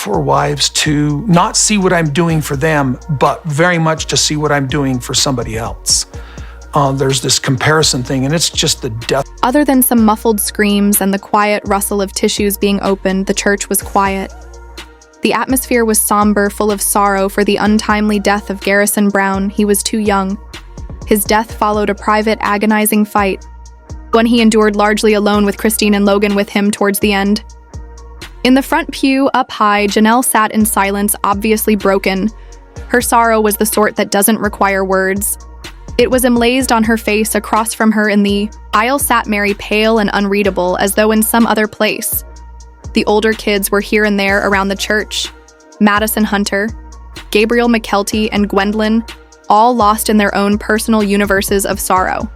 for wives to not see what I'm doing for them, but very much to see what I'm doing for somebody else. There's this comparison thing, and it's just the death. Other than some muffled screams and the quiet rustle of tissues being opened, the church was quiet. The atmosphere was somber, full of sorrow for the untimely death of Garrison Brown. He was too young. His death followed a private, agonizing fight, one he endured largely alone with Christine and Logan with him towards the end. In the front pew, up high, Janelle sat in silence, obviously broken. Her sorrow was the sort that doesn't require words. It was emblazoned on her face. Across from her in the aisle sat Meri, pale and unreadable, as though in some other place. The older kids were here and there around the church. Madison Hunter, Gabriel McKelty, and Gwendolyn, all lost in their own personal universes of sorrow.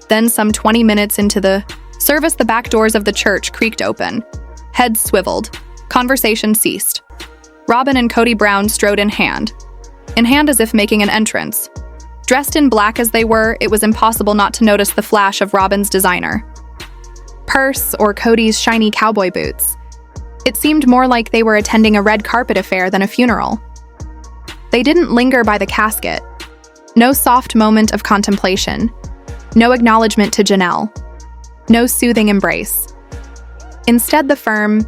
Then, some 20 minutes into the service, the back doors of the church creaked open. Heads swiveled. Conversation ceased. Robyn and Kody Brown strode in hand as if making an entrance. Dressed in black as they were, it was impossible not to notice the flash of Robyn's designer purse or Kody's shiny cowboy boots. It seemed more like they were attending a red carpet affair than a funeral. They didn't linger by the casket. No soft moment of contemplation. No acknowledgement to Janelle. No soothing embrace. Instead, the firm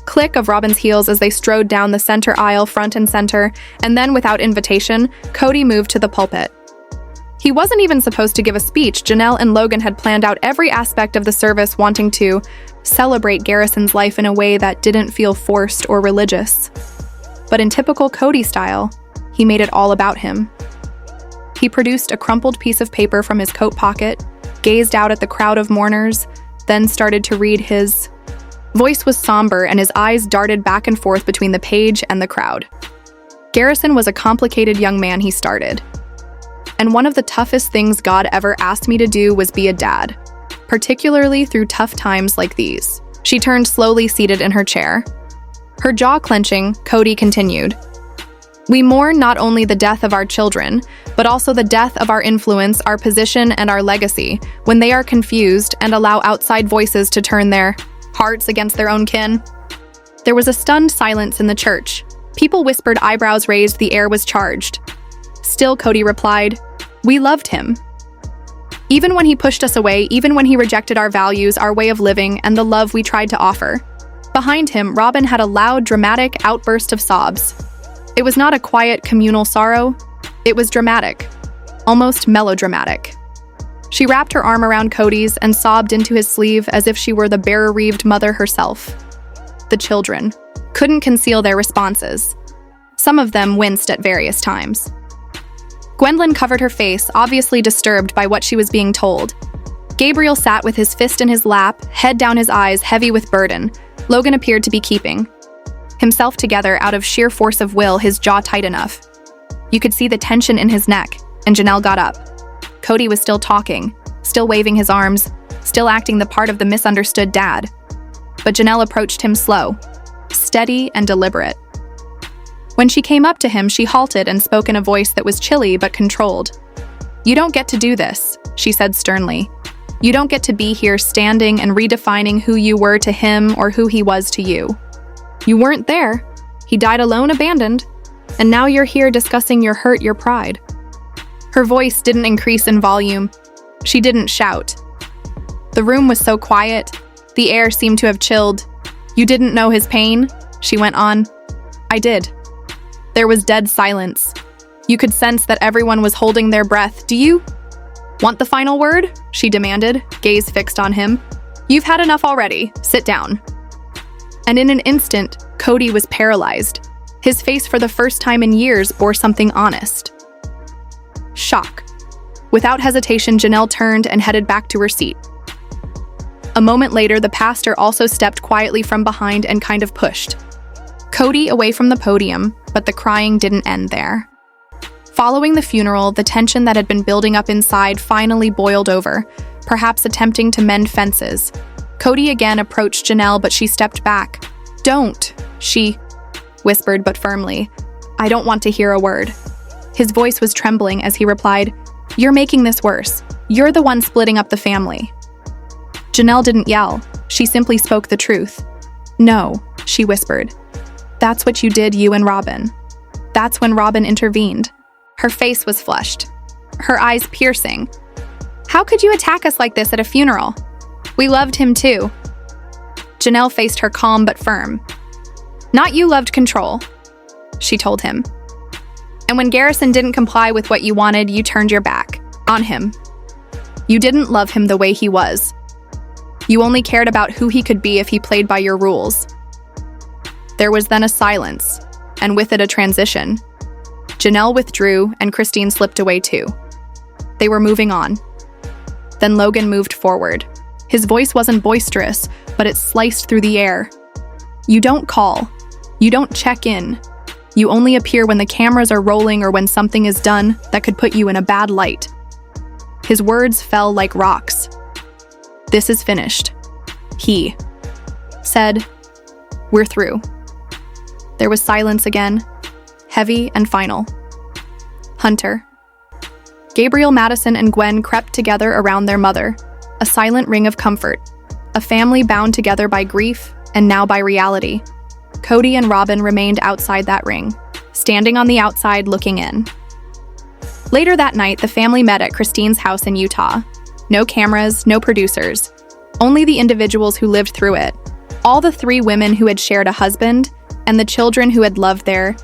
click of Robyn's heels as they strode down the center aisle, front and center, and then, without invitation, Kody moved to the pulpit. He wasn't even supposed to give a speech. Janelle and Logan had planned out every aspect of the service, wanting to celebrate Garrison's life in a way that didn't feel forced or religious. But in typical Kody style, he made it all about him. He produced a crumpled piece of paper from his coat pocket, gazed out at the crowd of mourners, then started to read. His voice was somber and his eyes darted back and forth between the page and the crowd. Garrison was a complicated young man, he started. And one of the toughest things God ever asked me to do was be a dad, particularly through tough times like these. She turned slowly, seated in her chair. Her jaw clenching, Kody continued. We mourn not only the death of our children, but also the death of our influence, our position, and our legacy when they are confused and allow outside voices to turn their hearts against their own kin. There was a stunned silence in the church. People whispered, eyebrows raised, the air was charged. Still, Kody replied, we loved him. Even when he pushed us away, even when he rejected our values, our way of living, and the love we tried to offer. Behind him, Robyn had a loud, dramatic outburst of sobs. It was not a quiet, communal sorrow. It was dramatic, almost melodramatic. She wrapped her arm around Kody's and sobbed into his sleeve as if she were the bereaved mother herself. The children couldn't conceal their responses. Some of them winced at various times. Gwendolyn covered her face, obviously disturbed by what she was being told. Gabriel sat with his fist in his lap, head down, his eyes heavy with burden. Logan appeared to be keeping himself together out of sheer force of will, his jaw tight enough. You could see the tension in his neck, and Janelle got up. Kody was still talking, still waving his arms, still acting the part of the misunderstood dad. But Janelle approached him slow, steady and deliberate. When she came up to him, she halted and spoke in a voice that was chilly but controlled. You don't get to do this, she said sternly. You don't get to be here standing and redefining who you were to him or who he was to you. You weren't there. He died alone, abandoned. And now you're here discussing your hurt, your pride. Her voice didn't increase in volume. She didn't shout. The room was so quiet. The air seemed to have chilled. You didn't know his pain, she went on. I did. There was dead silence. You could sense that everyone was holding their breath. Do you want the final word? She demanded, gaze fixed on him. You've had enough already. Sit down. And in an instant, Kody was paralyzed. His face, for the first time in years, bore something honest. Shock. Without hesitation, Janelle turned and headed back to her seat. A moment later, the pastor also stepped quietly from behind and kind of pushed Kody away from the podium, but the crying didn't end there. Following the funeral, the tension that had been building up inside finally boiled over, perhaps attempting to mend fences. Kody again approached Janelle, but she stepped back. Don't, she whispered but firmly. I don't want to hear a word. His voice was trembling as he replied, You're making this worse. You're the one splitting up the family. Janelle didn't yell. She simply spoke the truth. No, she whispered. That's what you did, you and Robyn. That's when Robyn intervened. Her face was flushed, her eyes piercing. How could you attack us like this at a funeral? We loved him too. Janelle faced her calm but firm. Not you loved control, she told him. And when Garrison didn't comply with what you wanted, you turned your back on him. You didn't love him the way he was. You only cared about who he could be if he played by your rules. There was then a silence, and with it a transition. Janelle withdrew, and Christine slipped away too. They were moving on. Then Logan moved forward. His voice wasn't boisterous, but it sliced through the air. You don't call. You don't check in. You only appear when the cameras are rolling or when something is done that could put you in a bad light. His words fell like rocks. This is finished. He said, we're through. There was silence again, heavy and final. Hunter. Gabriel, Madison, and Gwen crept together around their mother, a silent ring of comfort, a family bound together by grief and now by reality. Kody and Robyn remained outside that ring, standing on the outside looking in. Later that night, the family met at Christine's house in Utah. No cameras, no producers, only the individuals who lived through it. All the 3 women who had shared a husband, and the children who had loved their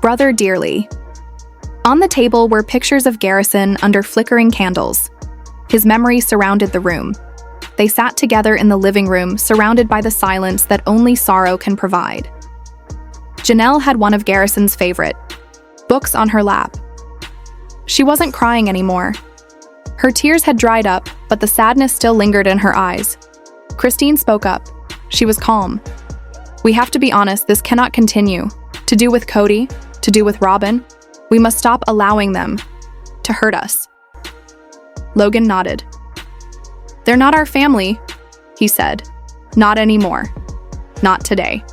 brother dearly. On the table were pictures of Garrison under flickering candles. His memory surrounded the room. They sat together in the living room, surrounded by the silence that only sorrow can provide. Janelle had one of Garrison's favorite books on her lap. She wasn't crying anymore. Her tears had dried up, but the sadness still lingered in her eyes. Christine spoke up. She was calm. We have to be honest, this cannot continue. To do with Kody, to do with Robyn, we must stop allowing them to hurt us. Logan nodded. They're not our family, he said. Not anymore. Not today.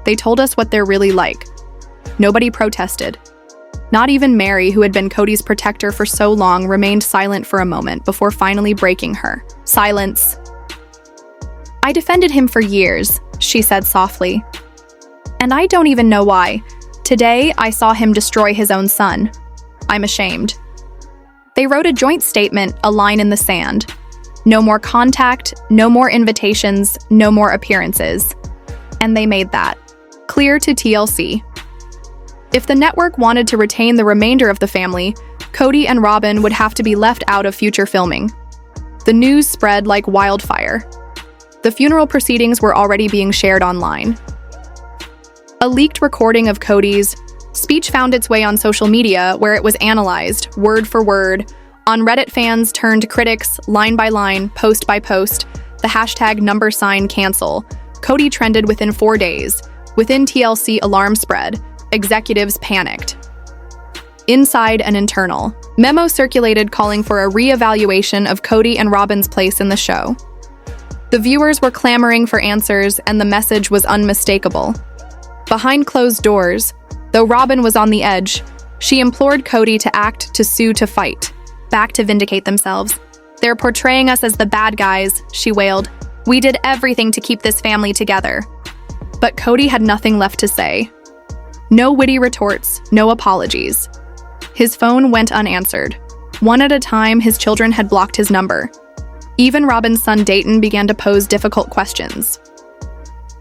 They told us what they're really like. Nobody protested. Not even Meri, who had been Kody's protector for so long, remained silent for a moment before finally breaking her silence. I defended him for years, she said softly. And I don't even know why. Today, I saw him destroy his own son. I'm ashamed. They wrote a joint statement, a line in the sand. No more contact, no more invitations, no more appearances. And they made that clear to TLC. If the network wanted to retain the remainder of the family, Kody and Robyn would have to be left out of future filming. The news spread like wildfire. The funeral proceedings were already being shared online. A leaked recording of Kody's speech found its way on social media, where it was analyzed, word for word. On Reddit, fans turned critics, line by line, post by post. The hashtag #cancel. Kody trended within 4 days. Within TLC, alarm spread. Executives panicked. Inside and internal. Memo circulated calling for a re-evaluation of Kody and Robyn's place in the show. The viewers were clamoring for answers, and the message was unmistakable. Behind closed doors, though Robyn was on the edge, she implored Kody to act, to sue, to fight. Back to vindicate themselves. They're portraying us as the bad guys, she wailed. We did everything to keep this family together. But Kody had nothing left to say. No witty retorts, no apologies. His phone went unanswered. One at a time, his children had blocked his number. Even Robyn's son Dayton began to pose difficult questions.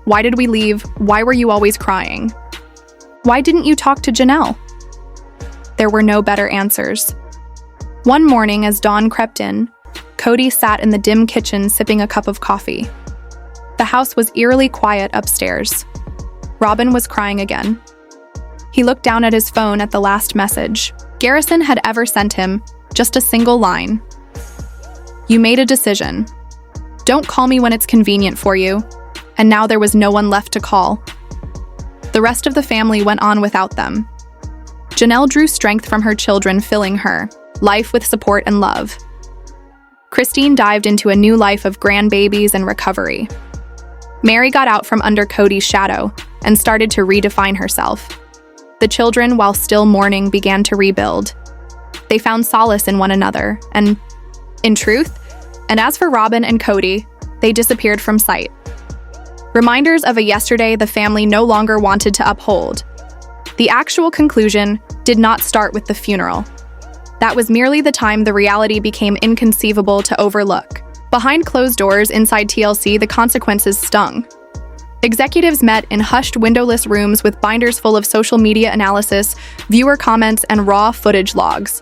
Why did we leave? Why were you always crying? Why didn't you talk to Janelle? There were no better answers. One morning, as dawn crept in, Kody sat in the dim kitchen sipping a cup of coffee. The house was eerily quiet upstairs. Robyn was crying again. He looked down at his phone at the last message Garrison had ever sent him, just a single line. You made a decision. Don't call me when it's convenient for you. And now there was no one left to call. The rest of the family went on without them. Janelle drew strength from her children, filling her life with support and love. Christine dived into a new life of grandbabies and recovery. Meri got out from under Kody's shadow and started to redefine herself. The children, while still mourning, began to rebuild. They found solace in one another and in truth. And as for Robyn and Kody, they disappeared from sight. Reminders of a yesterday the family no longer wanted to uphold. The actual conclusion did not start with the funeral. That was merely the time the reality became inconceivable to overlook. Behind closed doors inside TLC, the consequences stung. Executives met in hushed, windowless rooms with binders full of social media analysis, viewer comments, and raw footage logs.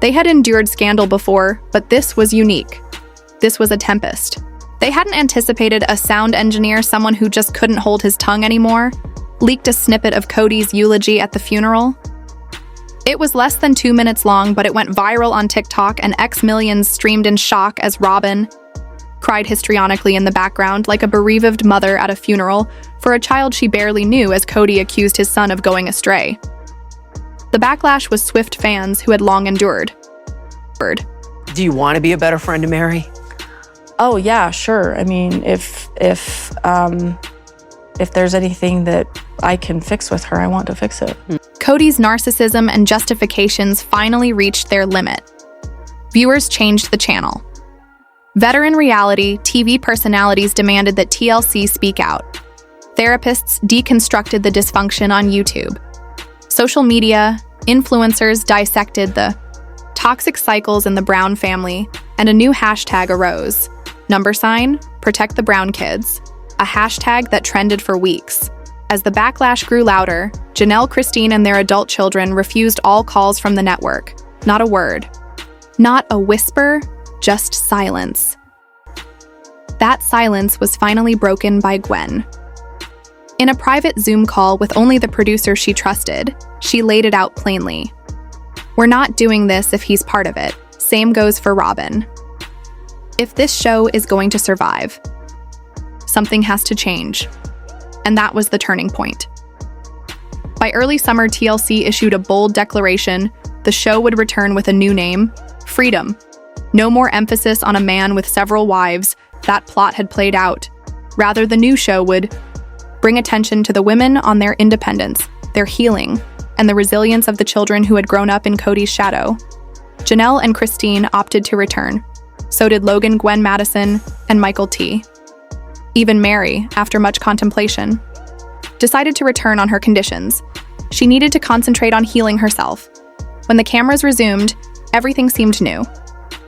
They had endured scandal before, but this was unique. This was a tempest. They hadn't anticipated a sound engineer, someone who just couldn't hold his tongue anymore, leaked a snippet of Kody's eulogy at the funeral. It was less than 2 minutes long, but it went viral on TikTok, and X-Millions streamed in shock as Robyn cried histrionically in the background like a bereaved mother at a funeral for a child she barely knew, as Kody accused his son of going astray. The backlash was swift. Fans who had long endured. Do you want to be a better friend to Meri? Oh yeah, sure. I mean, if there's anything that I can fix with her, I want to fix it. Kody's narcissism and justifications finally reached their limit. Viewers changed the channel. Veteran reality TV personalities demanded that TLC speak out. Therapists deconstructed the dysfunction on YouTube. Social media influencers dissected the toxic cycles in the Brown family, and a new hashtag arose. #Protect the Brown kids, a hashtag that trended for weeks. As the backlash grew louder, Janelle, Christine, and their adult children refused all calls from the network. Not a word. Not a whisper, just silence. That silence was finally broken by Gwen. In a private Zoom call with only the producer she trusted, she laid it out plainly. We're not doing this if he's part of it. Same goes for Robyn. If this show is going to survive, something has to change. And that was the turning point. By early summer, TLC issued a bold declaration. The show would return with a new name: Freedom. No more emphasis on a man with several wives. That plot had played out. Rather, the new show would bring attention to the women on their independence, their healing, and the resilience of the children who had grown up in Kody's shadow. Janelle and Christine opted to return. So did Logan, Gwen, Madison, and Michael T. Even Meri, after much contemplation, decided to return on her conditions. She needed to concentrate on healing herself. When the cameras resumed, everything seemed new.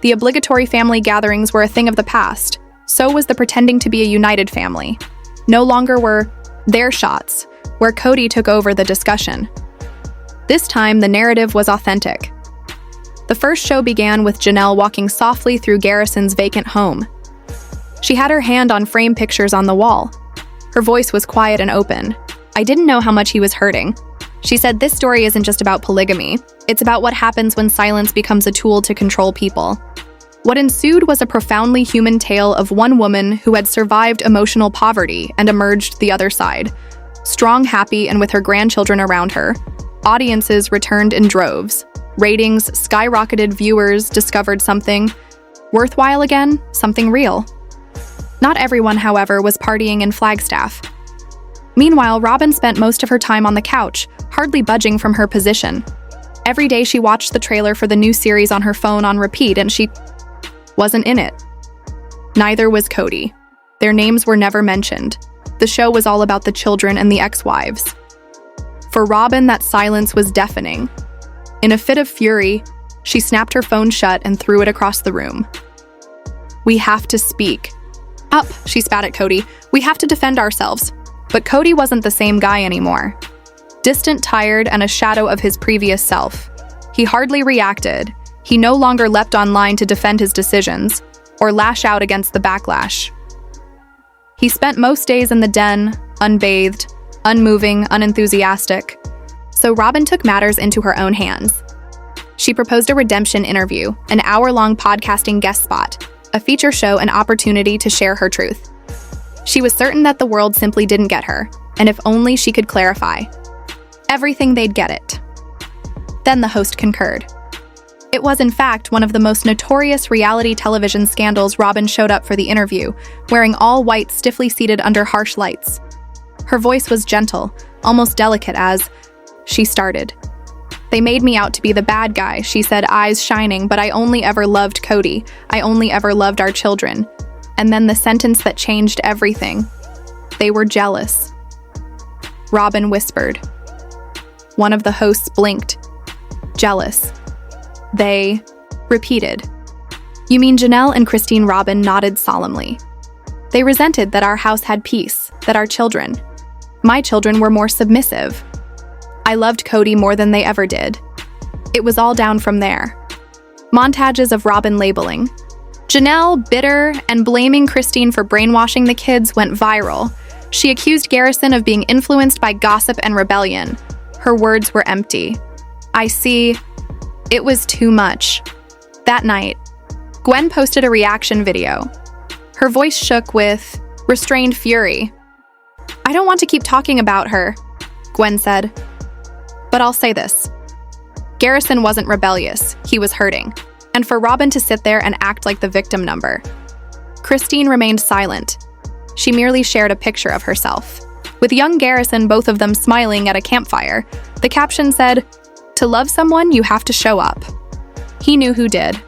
The obligatory family gatherings were a thing of the past. So was the pretending to be a united family. No longer were their shots, where Kody took over the discussion. This time, the narrative was authentic. The first show began with Janelle walking softly through Garrison's vacant home. She had her hand on frame pictures on the wall. Her voice was quiet and open. I didn't know how much he was hurting. She said, "This story isn't just about polygamy. It's about what happens when silence becomes a tool to control people." What ensued was a profoundly human tale of one woman who had survived emotional poverty and emerged the other side. Strong, happy, and with her grandchildren around her, audiences returned in droves. Ratings skyrocketed. Viewers discovered something worthwhile again, something real. Not everyone, however, was partying in Flagstaff. Meanwhile, Robyn spent most of her time on the couch, hardly budging from her position. Every day she watched the trailer for the new series on her phone on repeat, and she wasn't in it. Neither was Kody. Their names were never mentioned. The show was all about the children and the ex-wives. For Robyn, that silence was deafening. In a fit of fury, she snapped her phone shut and threw it across the room. "We have to speak." "Up," she spat at Kody. "We have to defend ourselves." But Kody wasn't the same guy anymore. Distant, tired, and a shadow of his previous self. He hardly reacted. He no longer leapt online to defend his decisions or lash out against the backlash. He spent most days in the den, unbathed, unmoving, unenthusiastic. So Robyn took matters into her own hands. She proposed a redemption interview, an hour-long podcasting guest spot, a feature show, an opportunity to share her truth. She was certain that the world simply didn't get her, and if only she could clarify everything, they'd get it. Then the host concurred. It was, in fact, one of the most notorious reality television scandals. Robyn showed up for the interview, wearing all white, stiffly seated under harsh lights. Her voice was gentle, almost delicate as she started. "They made me out to be the bad guy," she said, eyes shining, "but I only ever loved Kody. I only ever loved our children." And then the sentence that changed everything. They were jealous. Robyn whispered. One of the hosts blinked. Jealous. They repeated. You mean Janelle and Christine? Robyn nodded solemnly. They resented that our house had peace, that our children, my children, were more submissive. I loved Kody more than they ever did. It was all down from there. Montages of Robyn labeling. Janelle, bitter and blaming Christine for brainwashing the kids, went viral. She accused Garrison of being influenced by gossip and rebellion. Her words were empty. I see. It was too much. That night, Gwen posted a reaction video. Her voice shook with restrained fury. I don't want to keep talking about her, Gwen said. But I'll say this. Garrison wasn't rebellious, he was hurting. And for Robyn to sit there and act like the victim number. Christine remained silent. She merely shared a picture of herself. With young Garrison, both of them smiling at a campfire, the caption said, "To love someone, you have to show up." He knew who did.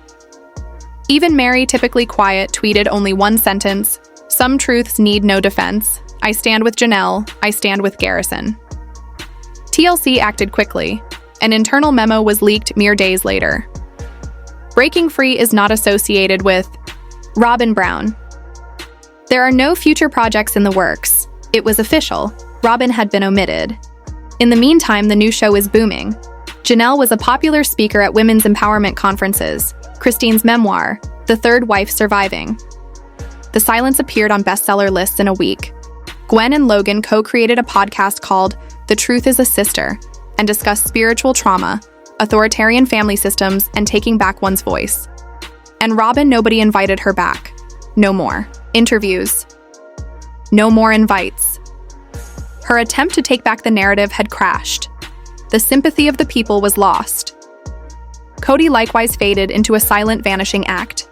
Even Meri, typically quiet, tweeted only one sentence, "Some truths need no defense. I stand with Janelle, I stand with Garrison." TLC acted quickly. An internal memo was leaked mere days later. Breaking free is not associated with Robyn Brown. There are no future projects in the works. It was official. Robyn had been omitted. In the meantime, the new show is booming. Janelle was a popular speaker at women's empowerment conferences. Christine's memoir, The Third Wife Surviving. The Silence appeared on bestseller lists in a week. Gwen and Logan co-created a podcast called The Truth is a Sister and discussed spiritual trauma, authoritarian family systems, and taking back one's voice. And Robyn, nobody invited her back. No more interviews. No more invites. Her attempt to take back the narrative had crashed. The sympathy of the people was lost. Kody likewise faded into a silent vanishing act.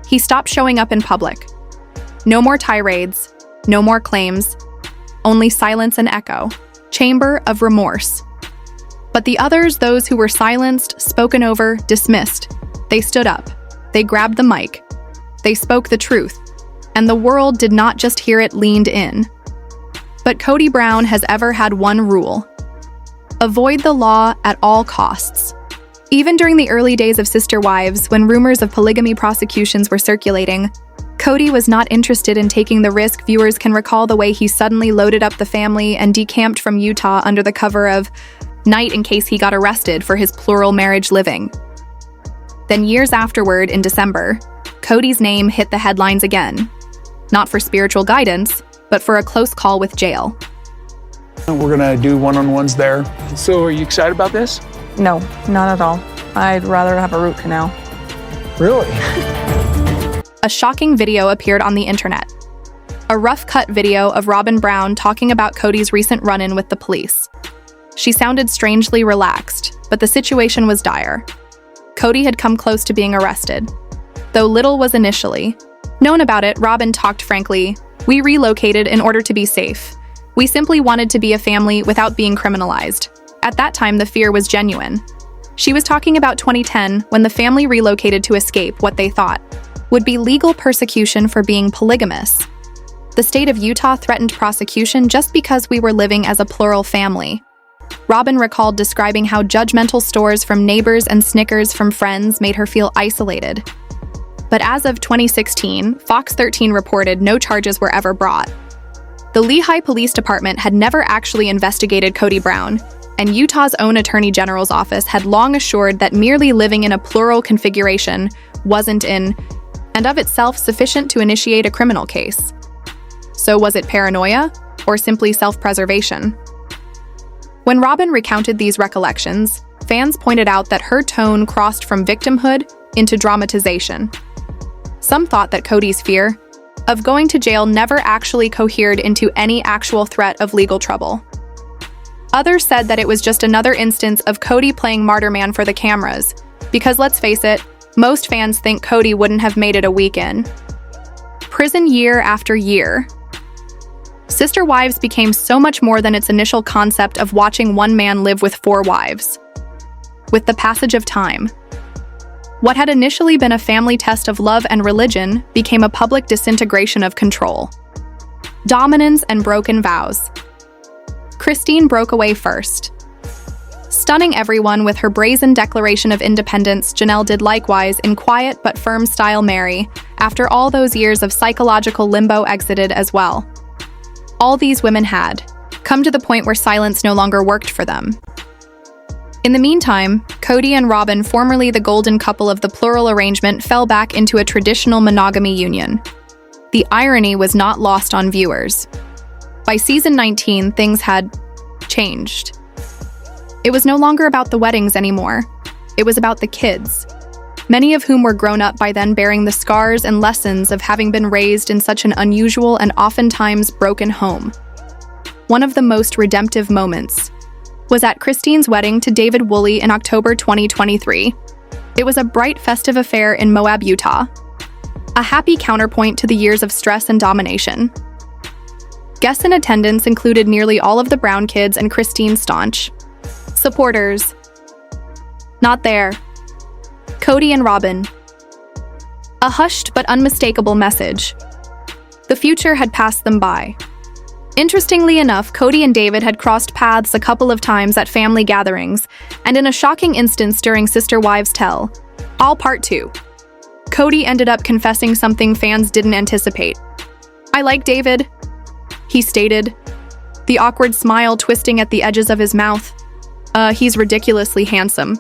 He stopped showing up in public. No more tirades, no more claims, only silence and echo, chamber of remorse. But the others, those who were silenced, spoken over, dismissed, they stood up, they grabbed the mic, they spoke the truth, and the world did not just hear it, leaned in. But Kody Brown has ever had one rule: avoid the law at all costs. Even during the early days of Sister Wives, when rumors of polygamy prosecutions were circulating, Kody was not interested in taking the risk. Viewers can recall the way he suddenly loaded up the family and decamped from Utah under the cover of night in case he got arrested for his plural marriage living. Then years afterward, in December, Kody's name hit the headlines again. Not for spiritual guidance, but for a close call with jail. We're gonna do one-on-ones there. So are you excited about this? No, not at all. I'd rather have a root canal. Really? A shocking video appeared on the internet. A rough-cut video of Robyn Brown talking about Kody's recent run-in with the police. She sounded strangely relaxed, but the situation was dire. Kody had come close to being arrested. Though little was initially known about it, Robyn talked frankly. We relocated in order to be safe. We simply wanted to be a family without being criminalized. At that time, the fear was genuine. She was talking about 2010, when the family relocated to escape what they thought would be legal persecution for being polygamous. The state of Utah threatened prosecution just because we were living as a plural family. Robyn recalled describing how judgmental stores from neighbors and snickers from friends made her feel isolated. But as of 2016, Fox 13 reported no charges were ever brought. The Lehigh Police Department had never actually investigated Kody Brown, and Utah's own Attorney General's office had long assured that merely living in a plural configuration wasn't in and of itself sufficient to initiate a criminal case. So was it paranoia, or simply self-preservation? When Robyn recounted these recollections, fans pointed out that her tone crossed from victimhood into dramatization. Some thought that Kody's fear of going to jail never actually cohered into any actual threat of legal trouble. Others said that it was just another instance of Kody playing martyr man for the cameras, because let's face it, most fans think Kody wouldn't have made it a week in. Prison year after year. Sister Wives became so much more than its initial concept of watching one man live with 4 wives. With the passage of time, what had initially been a family test of love and religion became a public disintegration of control. dominance, and broken vows. Christine broke away first. Stunning everyone with her brazen declaration of independence, Janelle did likewise in quiet but firm style. Meri, after all those years of psychological limbo, exited as well. All these women had come to the point where silence no longer worked for them. In the meantime, Kody and Robyn, formerly the golden couple of the plural arrangement, fell back into a traditional monogamy union. The irony was not lost on viewers. By season 19, things had changed. It was no longer about the weddings anymore. It was about the kids, many of whom were grown up by then, bearing the scars and lessons of having been raised in such an unusual and oftentimes broken home. One of the most redemptive moments was at Christine's wedding to David Woolley in October 2023. It was a bright, festive affair in Moab, Utah, a happy counterpoint to the years of stress and domination. Guests in attendance included nearly all of the Brown kids and Christine's staunch supporters. Not there. Kody and Robyn. A hushed but unmistakable message. The future had passed them by. Interestingly enough, Kody and David had crossed paths a couple of times at family gatherings, and in a shocking instance during Sister Wives Tell All Part 2, Kody ended up confessing something fans didn't anticipate. "I like David," he stated, the awkward smile twisting at the edges of his mouth. He's ridiculously handsome."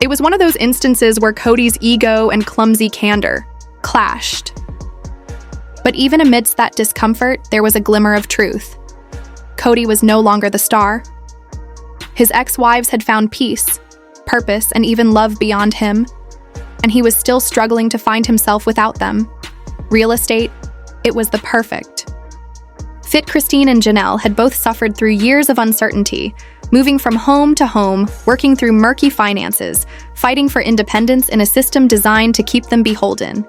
It was one of those instances where Kody's ego and clumsy candor clashed. But even amidst that discomfort, there was a glimmer of truth. Kody was no longer the star. His ex-wives had found peace, purpose, and even love beyond him, and he was still struggling to find himself without them. Real estate, it was the perfect fit. Christine and Janelle had both suffered through years of uncertainty, moving from home to home, working through murky finances, fighting for independence in a system designed to keep them beholden.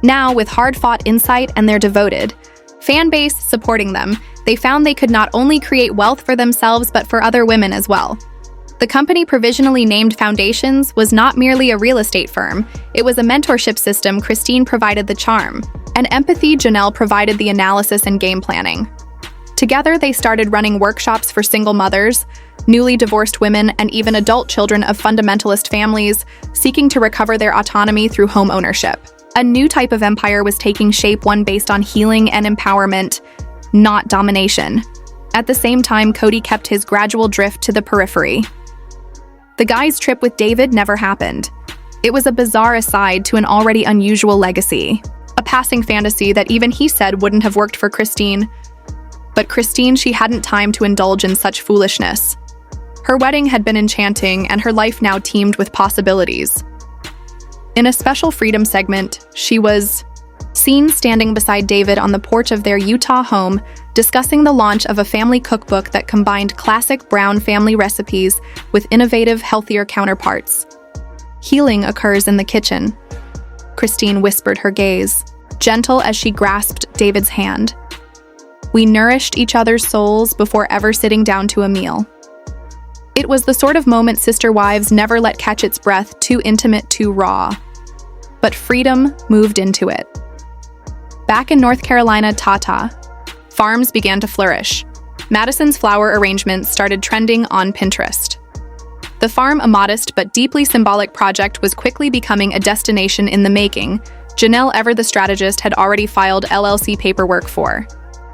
Now, with hard-fought insight and their devoted fan base supporting them, they found they could not only create wealth for themselves but for other women as well. The company, provisionally named Foundations, was not merely a real estate firm. It was a mentorship system. Christine provided the charm, and empathy. Janelle provided the analysis and game planning. Together, they started running workshops for single mothers, newly divorced women, and even adult children of fundamentalist families seeking to recover their autonomy through home ownership. A new type of empire was taking shape, one based on healing and empowerment, not domination. At the same time, Kody kept his gradual drift to the periphery. The guy's trip with David never happened. It was a bizarre aside to an already unusual legacy, a passing fantasy that even he said wouldn't have worked for Christine. But Christine, she hadn't time to indulge in such foolishness. Her wedding had been enchanting, and her life now teemed with possibilities. In a special Freedom segment, she was seen standing beside David on the porch of their Utah home, discussing the launch of a family cookbook that combined classic Brown family recipes with innovative, healthier counterparts. "Healing occurs in the kitchen," Christine whispered, her gaze gentle as she grasped David's hand. "We nourished each other's souls before ever sitting down to a meal." It was the sort of moment Sister Wives never let catch its breath, too intimate, too raw. But freedom moved into it. Back in North Carolina, Tata, farms began to flourish. Madison's flower arrangements started trending on Pinterest. The farm, a modest but deeply symbolic project, was quickly becoming a destination in the making. Janelle, ever the strategist, had already filed LLC paperwork for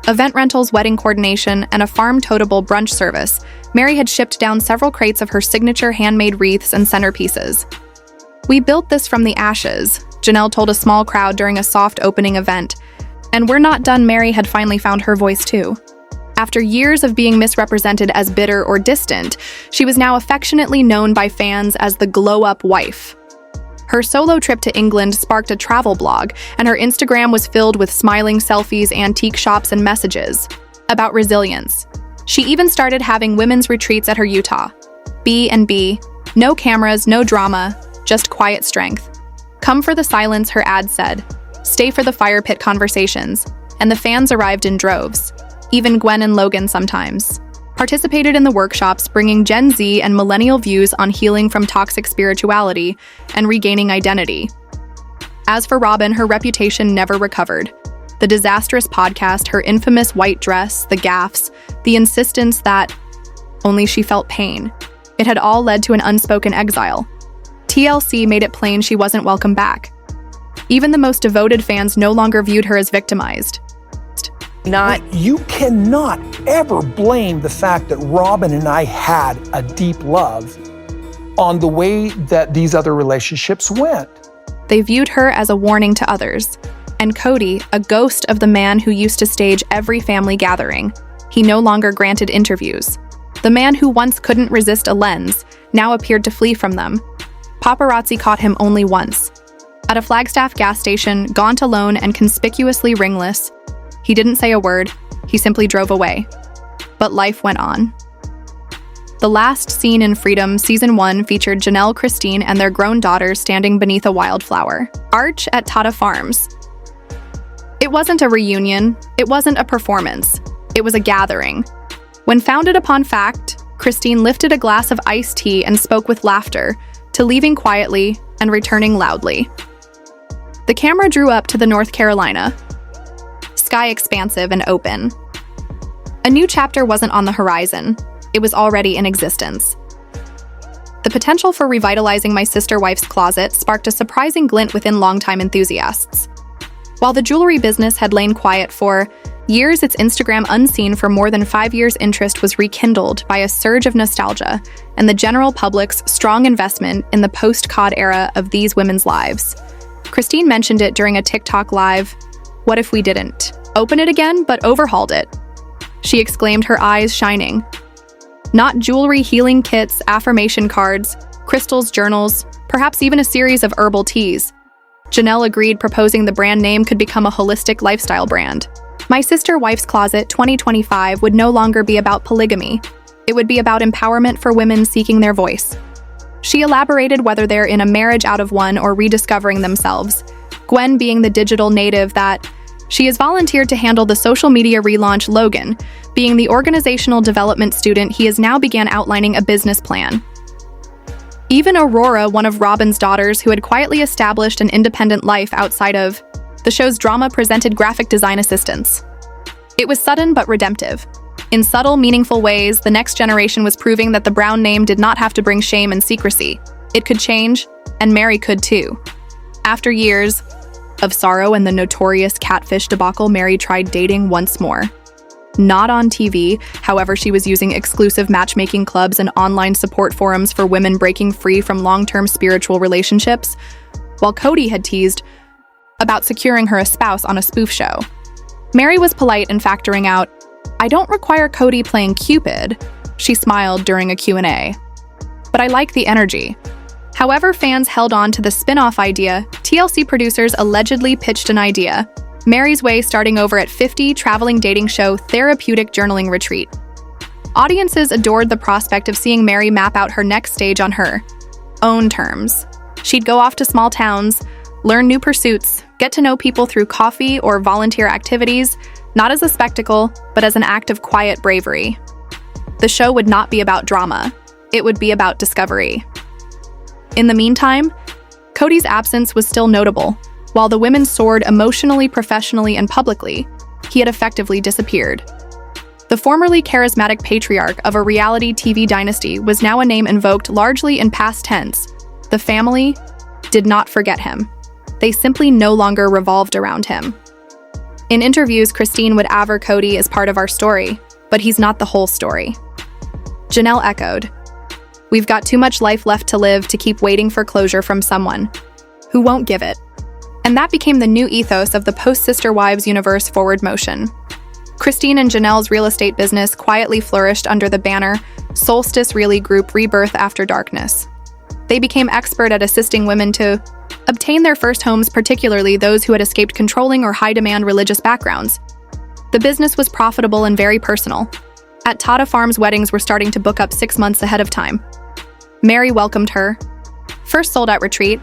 event rentals, wedding coordination, and a farm-toteable brunch service. Meri had shipped down several crates of her signature handmade wreaths and centerpieces. "We built this from the ashes," Janelle told a small crowd during a soft opening event. "And we're not done." Meri had finally found her voice too. After years of being misrepresented as bitter or distant, she was now affectionately known by fans as the glow-up wife. Her solo trip to England sparked a travel blog, and her Instagram was filled with smiling selfies, antique shops, and messages about resilience. She even started having women's retreats at her Utah B&B. No cameras, no drama, just quiet strength. "Come for the silence," her ad said. "Stay for the fire pit conversations." And the fans arrived in droves. Even Gwen and Logan sometimes participated in the workshops, bringing Gen Z and millennial views on healing from toxic spirituality and regaining identity. As for Robyn, her reputation never recovered. The disastrous podcast, her infamous white dress, the gaffes, the insistence that only she felt pain. It had all led to an unspoken exile. TLC made it plain she wasn't welcome back. Even the most devoted fans no longer viewed her as victimized. You cannot ever blame the fact that Robyn and I had a deep love on the way that these other relationships went. They viewed her as a warning to others. And Kody, a ghost of the man who used to stage every family gathering. He no longer granted interviews. The man who once couldn't resist a lens now appeared to flee from them. Paparazzi caught him only once. At a Flagstaff gas station, gaunt alone and conspicuously ringless. He didn't say a word, he simply drove away. But life went on. The last scene in Freedom, Season 1, featured Janelle, Christine, and their grown daughters standing beneath a wildflower arch at Tata Farms. It wasn't a reunion, it wasn't a performance, it was a gathering. When founded upon fact, Christine lifted a glass of iced tea and spoke with laughter, to leaving quietly and returning loudly. The camera drew up to the North Carolina, sky expansive and open. A new chapter wasn't on the horizon, it was already in existence. The potential for revitalizing my sister wife's closet sparked a surprising glint within longtime enthusiasts. While the jewelry business had lain quiet for years, its Instagram unseen for more than 5 years interest was rekindled by a surge of nostalgia and the general public's strong investment in the post-Kod era of these women's lives. Christine mentioned it during a TikTok live. What if we didn't open it again, but overhauled it? She exclaimed, her eyes shining. Not jewelry, healing kits, affirmation cards, crystals, journals, perhaps even a series of herbal teas. Janelle agreed, proposing the brand name could become a holistic lifestyle brand. My Sister Wife's Closet 2025 would no longer be about polygamy. It would be about empowerment for women seeking their voice. She elaborated whether they're in a marriage out of one or rediscovering themselves, Gwen being the digital native that she has volunteered to handle the social media relaunch. Logan, being the organizational development student, he has now began outlining a business plan. Even Aurora, one of Robyn's daughters who had quietly established an independent life outside of the show's drama, presented graphic design assistance. It was sudden but redemptive. In subtle, meaningful ways, the next generation was proving that the Brown name did not have to bring shame and secrecy. It could change, and Meri could too. After years of sorrow and the notorious catfish debacle, Meri tried dating once more. Not on TV, however, she was using exclusive matchmaking clubs and online support forums for women breaking free from long-term spiritual relationships, while Kody had teased about securing her a spouse on a spoof show. Meri was polite in factoring out, "I don't require Kody playing Cupid," she smiled during a Q&A. "But I like the energy." However, fans held on to the spin-off idea. TLC producers allegedly pitched an idea, Meri's Way starting over at 50, traveling dating show therapeutic journaling retreat. Audiences adored the prospect of seeing Meri map out her next stage on her own terms. She'd go off to small towns, learn new pursuits, get to know people through coffee or volunteer activities, not as a spectacle, but as an act of quiet bravery. The show would not be about drama. It would be about discovery. In the meantime, Kody's absence was still notable. While the women soared emotionally, professionally, and publicly, he had effectively disappeared. The formerly charismatic patriarch of a reality TV dynasty was now a name invoked largely in past tense. The family did not forget him. They simply no longer revolved around him. In interviews, Christine would aver Kody as part of our story, but he's not the whole story. Janelle echoed, "We've got too much life left to live to keep waiting for closure from someone who won't give it." And that became the new ethos of the post-Sister Wives universe forward motion. Christine and Janelle's real estate business quietly flourished under the banner Solstice Really Group Rebirth After Darkness. They became expert at assisting women to obtain their first homes, particularly those who had escaped controlling or high-demand religious backgrounds. The business was profitable and very personal. At Tata Farms, weddings were starting to book up 6 months ahead of time. Meri welcomed her first sold-out retreat,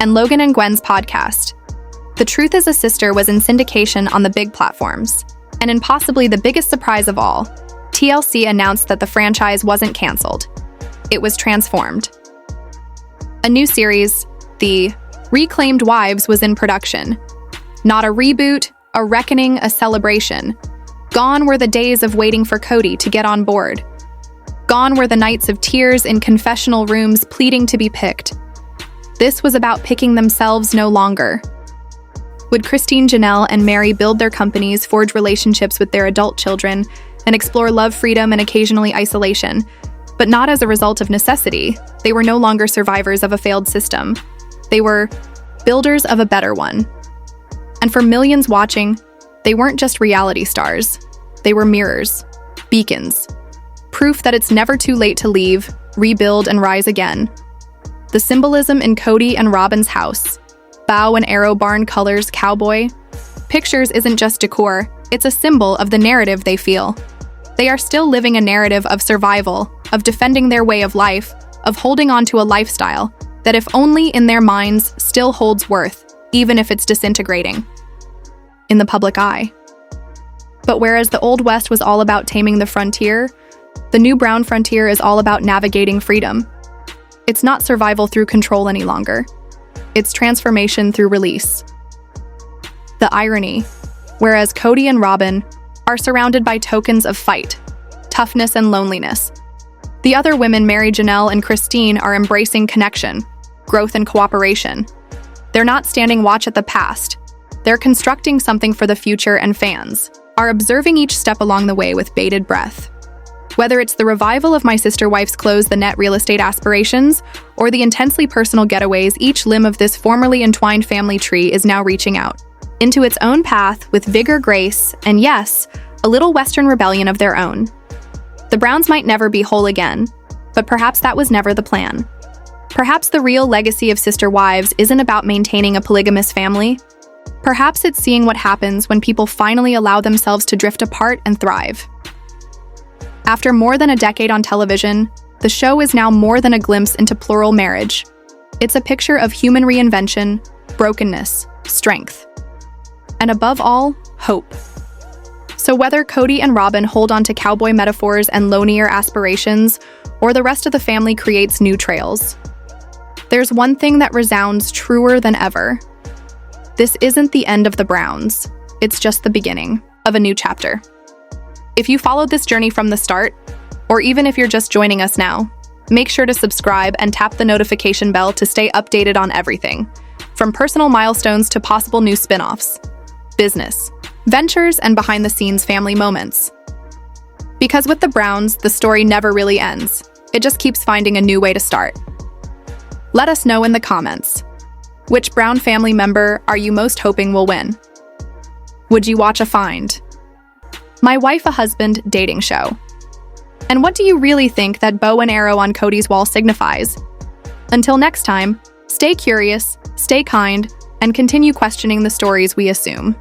and Logan and Gwen's podcast, The Truth is a Sister, was in syndication on the big platforms. And in possibly the biggest surprise of all, TLC announced that the franchise wasn't canceled. It was transformed. A new series, The Reclaimed Wives, was in production. Not a reboot, a reckoning, a celebration. Gone were the days of waiting for Kody to get on board. Gone were the nights of tears in confessional rooms pleading to be picked. This was about picking themselves no longer. Would Christine, Janelle, and Meri build their companies, forge relationships with their adult children, and explore love, freedom, and occasionally isolation? But not as a result of necessity. They were no longer survivors of a failed system. They were builders of a better one. And for millions watching, they weren't just reality stars. They were mirrors, beacons, proof that it's never too late to leave, rebuild, and rise again. The symbolism in Kody and Robyn's house, bow and arrow barn colors, cowboy, pictures isn't just decor, it's a symbol of the narrative they feel. They are still living a narrative of survival, of defending their way of life, of holding on to a lifestyle that, if only in their minds, still holds worth, even if it's disintegrating in the public eye. But whereas the Old West was all about taming the frontier, the new Brown frontier is all about navigating freedom. It's not survival through control any longer. It's transformation through release. The irony, whereas Kody and Robyn are surrounded by tokens of fight, toughness, and loneliness, the other women, Meri, Janelle, and Christine, are embracing connection, growth, and cooperation. They're not standing watch at the past. They're constructing something for the future, and fans are observing each step along the way with bated breath. Whether it's the revival of My Sister Wife's Close the Net real estate aspirations, or the intensely personal getaways, each limb of this formerly entwined family tree is now reaching out into its own path with vigor, grace, and yes, a little Western rebellion of their own. The Browns might never be whole again, but perhaps that was never the plan. Perhaps the real legacy of Sister Wives isn't about maintaining a polygamous family. Perhaps it's seeing what happens when people finally allow themselves to drift apart and thrive. After more than a decade on television, the show is now more than a glimpse into plural marriage. It's a picture of human reinvention, brokenness, strength, and above all, hope. So whether Kody and Robyn hold on to cowboy metaphors and lonelier aspirations, or the rest of the family creates new trails, there's one thing that resounds truer than ever. This isn't the end of the Browns. It's just the beginning of a new chapter. If you followed this journey from the start, or even if you're just joining us now, make sure to subscribe and tap the notification bell to stay updated on everything, from personal milestones to possible new spin-offs, business, ventures, and behind-the-scenes family moments. Because with the Browns, the story never really ends. It just keeps finding a new way to start. Let us know in the comments. Which Brown family member are you most hoping will win? Would you watch a Find My Wife a Husband dating show? And what do you really think that bow and arrow on Kody's wall signifies? Until next time, stay curious, stay kind, and continue questioning the stories we assume.